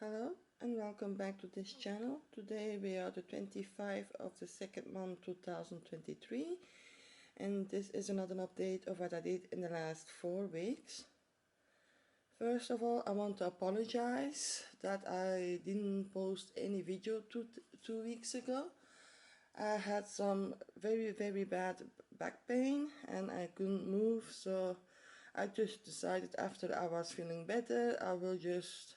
Hello and welcome back to this channel. Today we are the 25th of the second month 2023 and this is another update of what I did in the last 4 weeks. First of all, I want to apologize that I didn't post any video two weeks ago. I had some very bad back pain and I couldn't move, so I just decided after I was feeling better I will just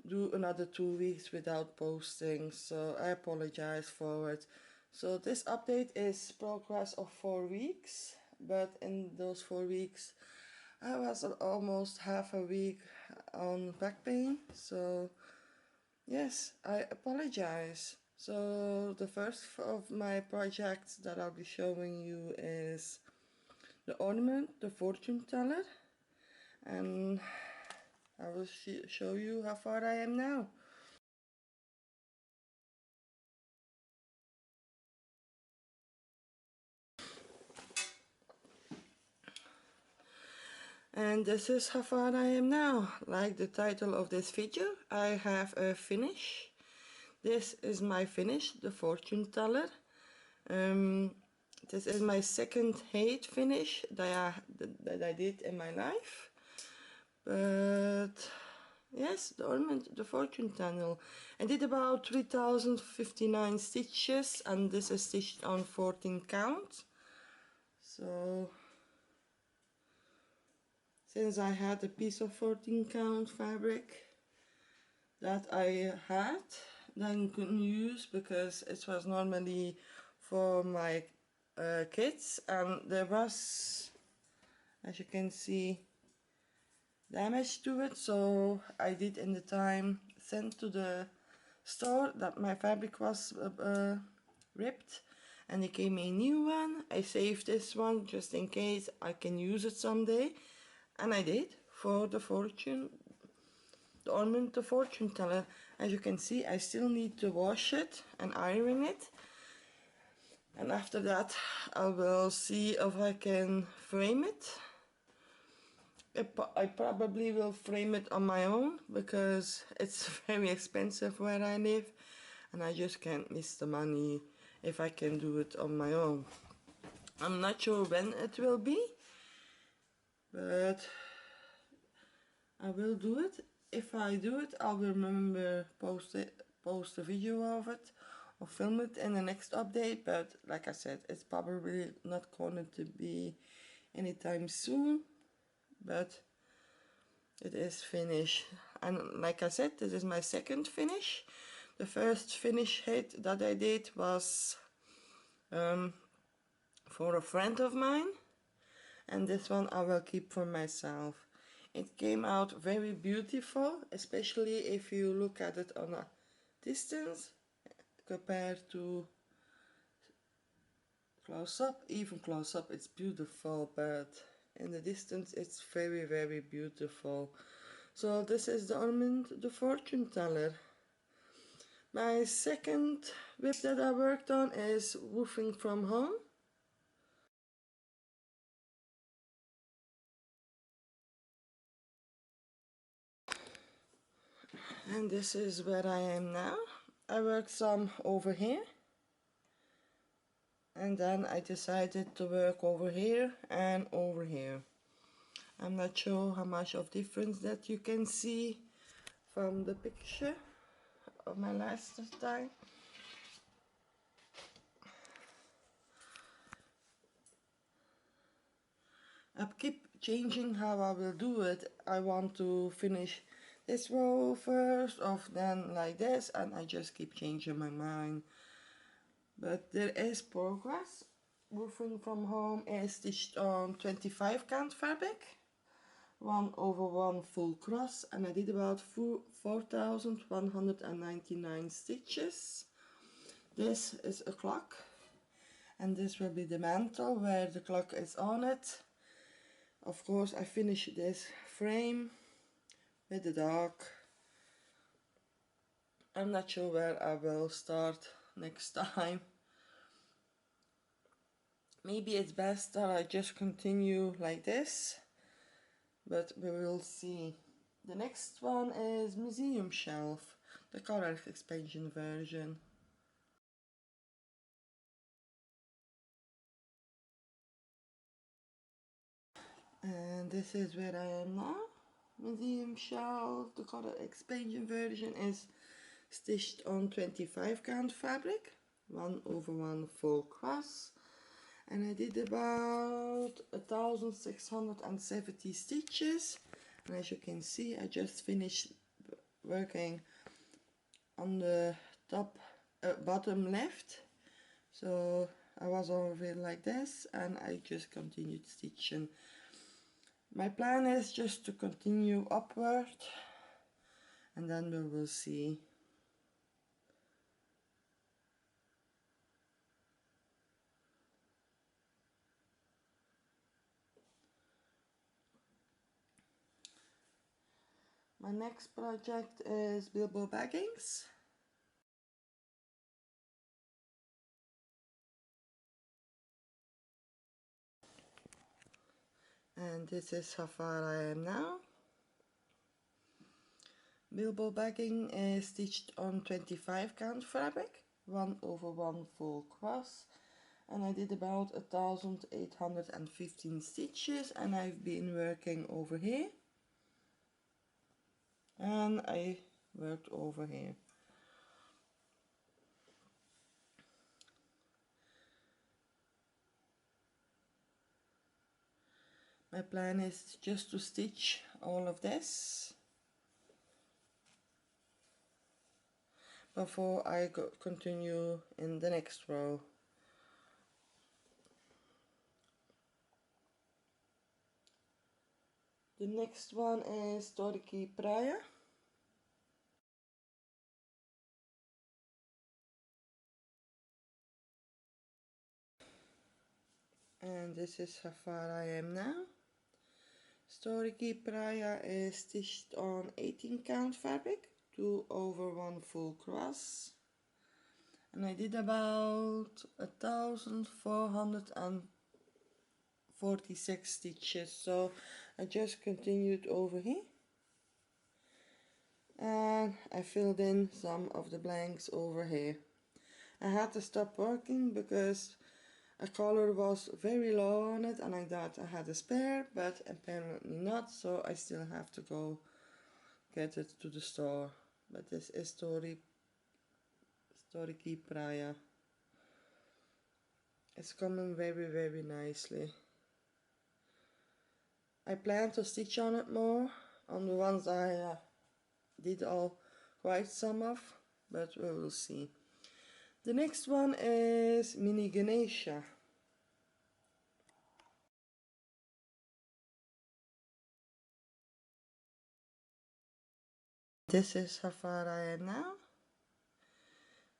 do another 2 weeks without posting, so I apologize for it. So this update is progress of 4 weeks, but in those 4 weeks I was almost half a week on back pain, so yes, I apologize. So the first of my projects that I'll be showing you is the ornament, the fortune teller, and I will show you how far I am now. And this is how far I am now. Like the title of this video, I have a finish. This is my finish, the fortune teller. This is my second height finish that I did in my life. But yes, the ornament, the fortune teller. I did about 3059 stitches and this is stitched on 14 count. So since I had a piece of 14 count fabric that I had, then couldn't use because it was normally for my kids, and there was, as you can see, damage to it, so I did in the time send to the store that my fabric was ripped, and they gave me a new one. I saved this one just in case I can use it someday. And I did for the ornament, the fortune teller. As you can see, I still need to wash it and iron it. And after that, I will see if I can frame it. I probably will frame it on my own because it's very expensive where I live. And I just can't miss the money if I can do it on my own. I'm not sure when it will be, but I will do it. If I do it, I will remember post a video of it or film it in the next update, but like I said, it's probably not going to be anytime soon, but it is finished. And like I said, this is my second finish. The first finish hit that I did was for a friend of mine, and this one I will keep for myself. It came out very beautiful, especially if you look at it on a distance compared to close up. Even close up it's beautiful, but in the distance it's very beautiful. So this is the ornament, the fortune teller. My second whip that I worked on is Woofing from Home. And this is where I am now. I worked some over here, and then I decided to work over here and over here. I'm not sure how much of difference that you can see from the picture of my last time. I keep changing how I will do it. I want to finish this row first, or then like this, and I just keep changing my mind. But there is progress. Woofing from Home is stitched on 25 count fabric, 1/1 full cross, and I did about 4199 stitches. This is a clock, and this will be the mantle where the clock is on it. Of course, I finished this frame with the dog. I'm not sure where I will start next time. Maybe it's best that I just continue like this, but we will see. The next one is Museum Shelf, the color expansion version. And this is where I am now. Museum Shelf, the color expansion version is stitched on 25 count fabric, 1/1 full cross, and I did about 1670 stitches. And as you can see, I just finished working on the top bottom left, so I was over it like this, and I just continued stitching. My plan is just to continue upward, and then we will see. My next project is Bilbo Baggings. And this is how far I am now. Bilbo Bagging is stitched on 25 count fabric, 1/1 full cross, and I did about 1815 stitches, and I've been working over here, and I worked over here. My plan is just to stitch all of this before I continue in the next row. The next one is Torki Praia. And this is how far I am now. Storky Praia is stitched on 18 count fabric, 2/1 full cross, and I did about 1446 stitches, so I just continued over here, and I filled in some of the blanks over here. I had to stop working because a color was very low on it, and I thought I had a spare, but apparently not, so I still have to go get it to the store. But this is Storky Praia. It's coming very, very nicely. I plan to stitch on it more, on the ones I did all quite some of, but we will see. The next one is Mini Ganesha. This is how far I am now.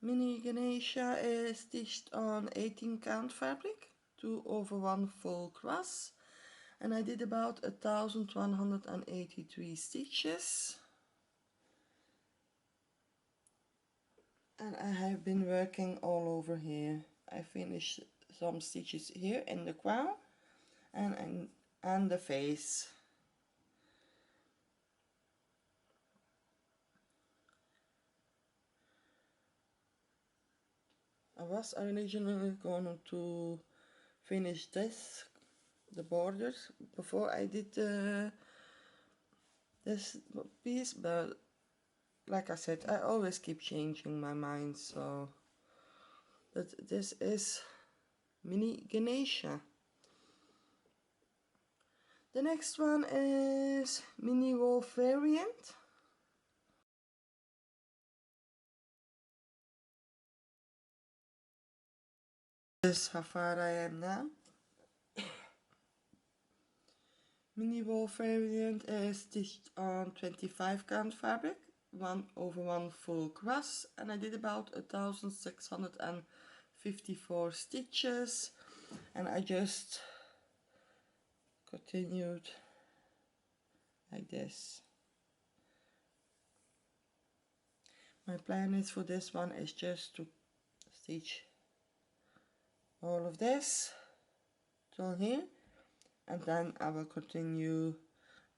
Mini Ganesha is stitched on 18 count fabric, 2/1 full cross, and I did about 1183 stitches. And I have been working all over here. I finished some stitches here in the crown and the face. I was originally going to finish the borders, before I did this piece, but like I said, I always keep changing my mind, so but this is Mini Ganesha. The next one is Mini Wolf variant. This is how far I am now. Mini Wolf variant is stitched on 25 count fabric, 1/1 full cross, and I did about 1654 stitches, and I just continued like this. My plan is for this one is just to stitch all of this till here, and then I will continue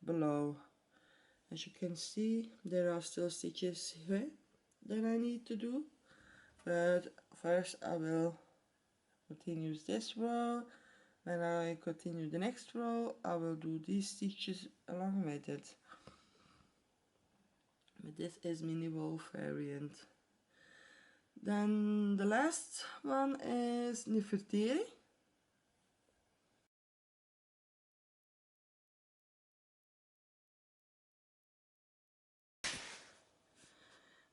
below. As you can see, there are still stitches here that I need to do, but first I will continue this row. When I continue the next row, I will do these stitches along with it. But this is mini wolf variant. Then the last one is Nefertiti.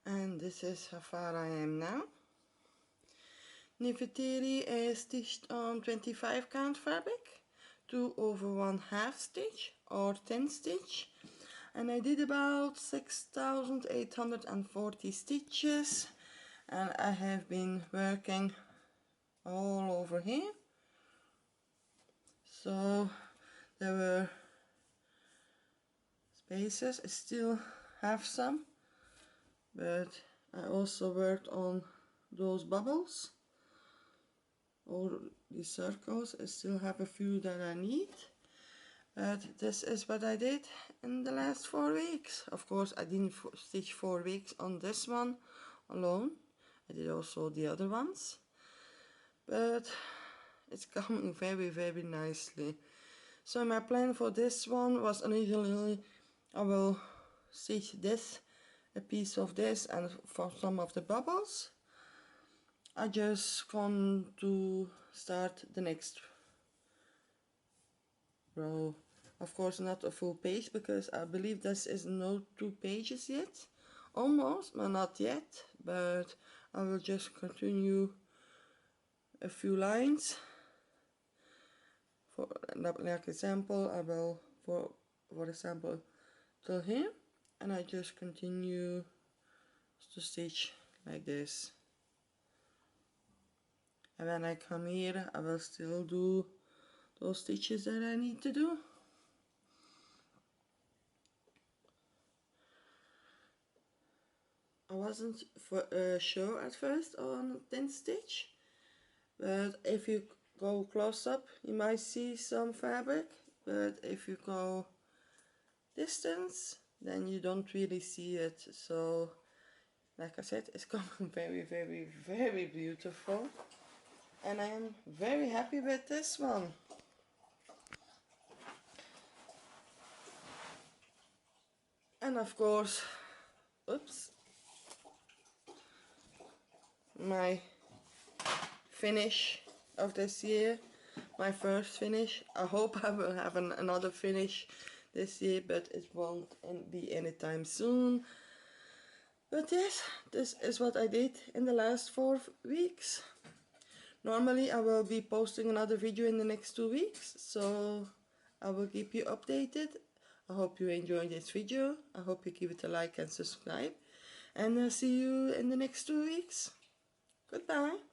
And this is how far I am now. Nefertiti is stitched on 25 count fabric, 2 over 1/2 stitch or 10 stitch, and I did about 6,840 stitches, and I have been working all over here. So there were spaces, I still have some, but I also worked on those bubbles or these circles. I still have a few that I need, but this is what I did in the last 4 weeks. Of course, I didn't stitch 4 weeks on this one alone. I did also the other ones, but it's coming very nicely. So my plan for this one was originally I will stitch this, a piece of this, and for some of the bubbles I just want to start the next row. Of course not a full page, because I believe this is no 2 pages yet. Almost, but not yet. But I will just continue a few lines. For like example, I will for example till here, and I just continue to stitch like this. And when I come here, I will still do those stitches that I need to do. I wasn't sure at first on 10 stitch, but if you go close up you might see some fabric, but if you go distance then you don't really see it. So like I said, it's coming very beautiful, and I am very happy with this one. And of course, oops, my finish of this year, my first finish. I hope I will have another finish this year, but it won't be anytime soon. But yes, this is what I did in the last 4 weeks. Normally I will be posting another video in the next 2 weeks, so I will keep you updated. I hope you enjoyed this video. I hope you give it a like and subscribe, and I'll see you in the next 2 weeks. Goodbye.